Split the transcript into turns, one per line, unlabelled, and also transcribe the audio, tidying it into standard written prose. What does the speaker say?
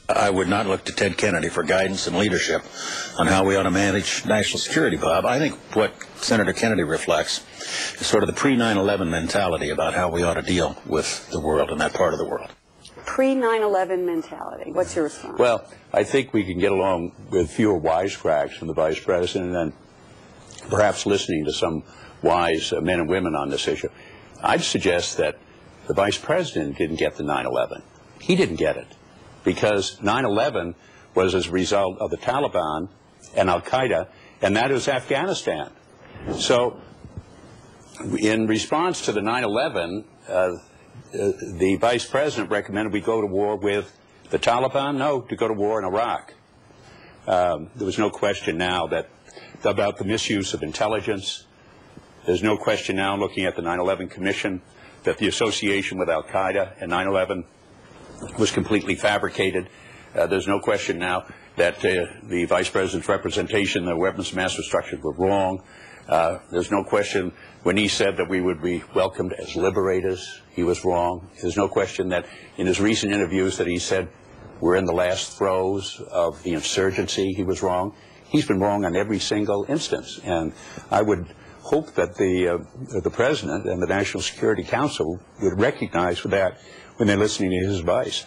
I would not look to Ted Kennedy for guidance and leadership on how we ought to manage national security, Bob. I think what Senator Kennedy reflects is sort of the pre-9/11 mentality about how we ought to deal with the world and that part of the world.
Pre-9/11 mentality. What's your response?
Well, I think we can get along with fewer wisecracks from the Vice President and perhaps listening to some wise men and women on this issue. I'd suggest that the Vice President didn't get the 9/11. He didn't get it, because 9/11 was as a result of the Taliban and Al-Qaeda, and that is Afghanistan. So in response to the 9/11, the Vice President recommended we go to war with the Taliban? No, to go to war in Iraq. There was no question now about the misuse of intelligence. There's no question now, looking at the 9/11 Commission, that the association with Al-Qaeda and 9/11 was completely fabricated. There's no question now that the Vice President's representation, the weapons of mass destruction, were wrong. There's no question when he said that we would be welcomed as liberators, he was wrong. There's no question that in his recent interviews that he said we're in the last throes of the insurgency, he was wrong. He's been wrong on every single instance, and I would hope that the President and the National Security Council would recognize that when they're listening to his advice.